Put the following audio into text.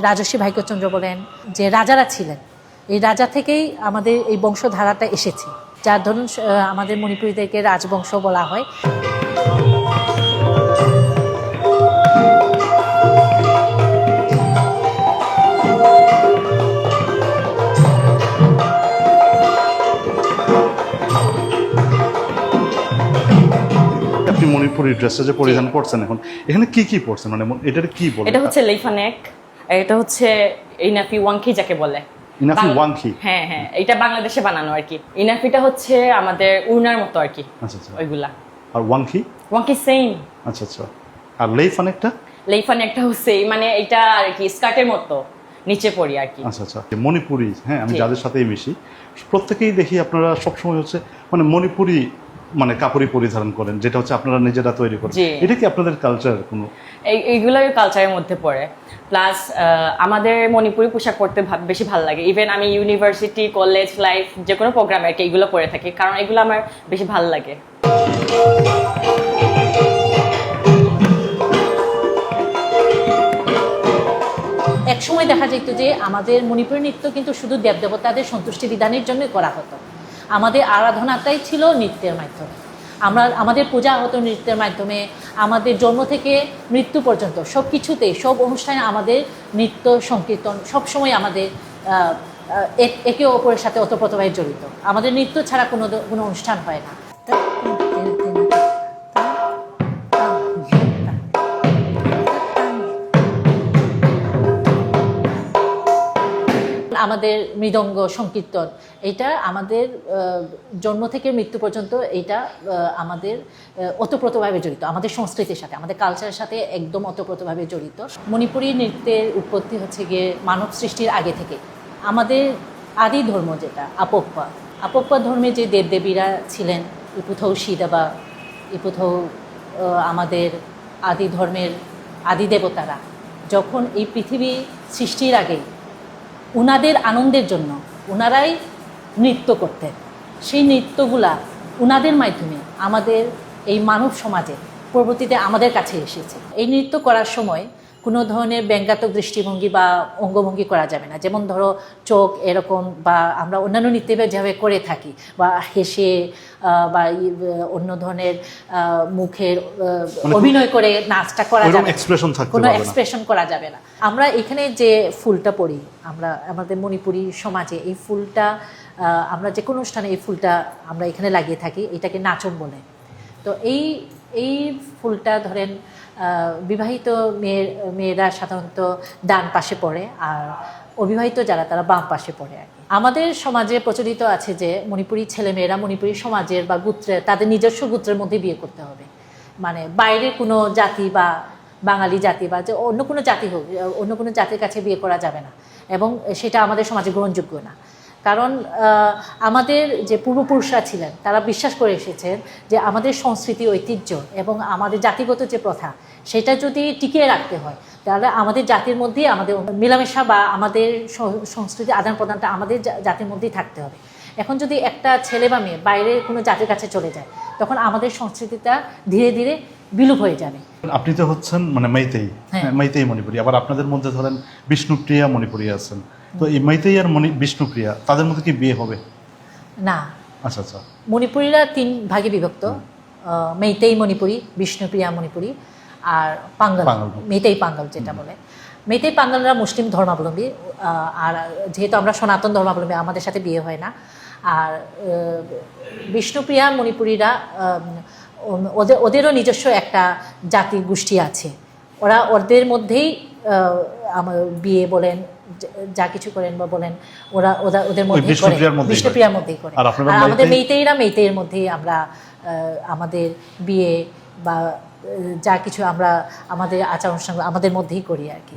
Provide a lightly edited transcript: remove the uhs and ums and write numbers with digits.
রাজর্ষি ভাইকোচন্দ্র বলেন, যে রাজারা ছিলেন, এই রাজা থেকেই আমাদের এই বংশধারাটা এসেছে, যার ধরুন আমাদের মণিপুরীদেরকে রাজবংশ বলা হয়। আপনি মণিপুরি ড্রেসটা যে পরিধান করছেন এখন, এখানে কি কি পড়ছেন, মানে এটা কি বলে? এটা হচ্ছে লেইফানেক, এটা হচ্ছে ইনাফি ওয়াংকি যাকে বলে। ইনাফি ওয়াংকি? হ্যাঁ হ্যাঁ, এটা বাংলাদেশে বানানো আর কি। ইনাফিটা হচ্ছে আমাদের উড়নার মতো আর কি। আচ্ছা আচ্ছা। ওইগুলা। আর ওয়াংকি? ওয়াংকি সেম। আচ্ছা আচ্ছা। আর লেইফানেকটা? লেইফানেকটা হচ্ছে মানে এটা আর কি স্কার্টের মতো নিচে পরি আর কি। আচ্ছা আচ্ছা। মণিপুরি, হ্যাঁ, আমি যাদের সাথেই মিশি প্রত্যেকেই দেখি আপনারা সবসময় হচ্ছে মানে মণিপুরি মানে কাপড়ই পরিধান করেন, যেটা হচ্ছে আপনারা নিজেরা তৈরি করেন। এটা কি আপনাদের কালচার? কোনো এইগুলোই কালচারের মধ্যে পড়ে। প্লাস আমাদের মণিপুরি পোশাক পরতে বেশি ভালো লাগে। ইভেন আমি ইউনিভার্সিটি, কলেজ লাইফ যে কোনো প্রোগ্রামে আর কি এইগুলো পরে থাকি, কারণ এগুলো আমার বেশি ভালো লাগে। একসময় দেখা যেত যে আমাদের মণিপুরী নৃত্য কিন্তু শুধু দেবদেবতাদের সন্তুষ্টি বিধানের জন্য করা হতো। আমাদের আরাধনাটাই ছিল নৃত্যের মাধ্যমে। আমাদের পূজা হতো নৃত্যের মাধ্যমে। আমাদের জন্ম থেকে মৃত্যু পর্যন্ত সব কিছুতেই, সব অনুষ্ঠানে আমাদের নৃত্য সংকীর্তন সবসময় আমাদের একে অপরের সাথে ওতপ্রোতভাবে জড়িত। আমাদের নৃত্য ছাড়া কোনো অনুষ্ঠান হয় না। আমাদের মৃদঙ্গ সংকীর্তন, এটা আমাদের জন্ম থেকে মৃত্যু পর্যন্ত এটা আমাদের ওতপ্রোতভাবে জড়িত, আমাদের সংস্কৃতির সাথে, আমাদের কালচারের সাথে একদম ওতপ্রোতভাবে জড়িত। মণিপুরী নৃত্যের উৎপত্তি হচ্ছে গিয়ে মানব সৃষ্টির আগে থেকে। আমাদের আদি ধর্ম যেটা আপপ্পা ধর্মে যে দেবদেবীরা ছিলেন, ইপুথৌ সিদাবা, ইপুথৌ আমাদের আদি ধর্মের আদি দেবতারা, যখন এই পৃথিবী সৃষ্টির আগেই উনাদের আনন্দের জন্য উনারাই নৃত্য করতেন। সেই নৃত্যগুলা উনাদের মাধ্যমে আমাদের এই মানব সমাজে পরবর্তীতে আমাদের কাছে এসেছে। এই নৃত্য করার সময় কোনো ধরনের ব্যঙ্গাত্মক দৃষ্টিভঙ্গি বা অঙ্গভঙ্গি করা যাবে না। যেমন ধরো চোখ এরকম, বা আমরা অন্যান্য নৃত্যে যেভাবে করে থাকি, বা হেসে বা অন্য ধরনের মুখের অভিনয় করে নাচটা করা যাবে না, কোনো এক্সপ্রেশন করা যাবে না। আমরা এখানে যে ফুলটা পরি, আমরা আমাদের মণিপুরী সমাজে এই ফুলটা, আমরা যে কোনো অনুষ্ঠানে এই ফুলটা আমরা এখানে লাগিয়ে থাকি, এটাকে নাচন বলে। তো এই ফুলটা ধরেন বিবাহিত মেয়েরা সাধারণত ডান পাশে পড়ে, আর অবিবাহিত যারা তারা বাম পাশে পড়ে আর কি। আমাদের সমাজে প্রচলিত আছে যে মণিপুরী ছেলেমেয়েরা মণিপুরী সমাজের বা গোত্রের, তাদের নিজস্ব গোত্রের মধ্যে বিয়ে করতে হবে। মানে বাইরের কোনো জাতি বা বাঙালি জাতি বা যে অন্য কোনো জাতি হোক, অন্য কোনো জাতির কাছে বিয়ে করা যাবে না, এবং সেটা আমাদের সমাজে গ্রহণযোগ্য না। কারণ আমাদের যে পূর্বপুরুষরা ছিলেন, তারা বিশ্বাস করে এসেছেন যে আমাদের সংস্কৃতি, ঐতিহ্য এবং আমাদের জাতিগত যে প্রথা, সেটা যদি টিকিয়ে রাখতে হয়, তাহলে আমাদের জাতির মধ্যেই আমাদের মেলামেশা বা আমাদের সংস্কৃতি আদান প্রদানটা আমাদের জাতির মধ্যেই থাকতে হবে। এখন যদি একটা ছেলে বা মেয়ে বাইরের কোনো জাতির কাছে চলে যায়, তখন আমাদের সংস্কৃতিটা ধীরে ধীরে বিলুপ হয়ে যাবে। আপনি তো হচ্ছেন মানে মেইতেই মণিপুরি, আবার আপনাদের মধ্যে ধরেন বিষ্ণুপ্রিয়া মণিপুরি আছেন, তো এই মেইতেই আর বিষ্ণুপ্রিয়া, তাদের মধ্যে কি বিয়ে হবে? না। আচ্ছা আচ্ছা। মণিপুরীরা 3 ভাগে বিভক্ত: মেইতেই মণিপুরি, বিষ্ণুপ্রিয়া মণিপুরি, আর পাঙ্গাল, মেইতেই পাঙ্গাল যেটা বলে। মেইতেই পাঙ্গালরা মুসলিম ধর্মাবলম্বী, আর যেহেতু আমরা সনাতন ধর্মাবলম্বী, আমাদের সাথে বিয়ে হয় না। আর বিষ্ণুপ্রিয়া মণিপুরীরা ওদেরও নিজস্ব একটা জাতি গোষ্ঠী আছে। ওদের মধ্যেই বিয়ে বলেন, যা কিছু করেন বা বলেন, ওদের মধ্যে বিষ্ণুপ্রিয়ার মধ্যেই করে। আর আমাদের মেইতেইয়ের মধ্যেই আমরা আমাদের বিয়ে বা যা কিছু আমরা আমাদের আচার অনুষ্ঠান আমাদের মধ্যেই করি আর কি।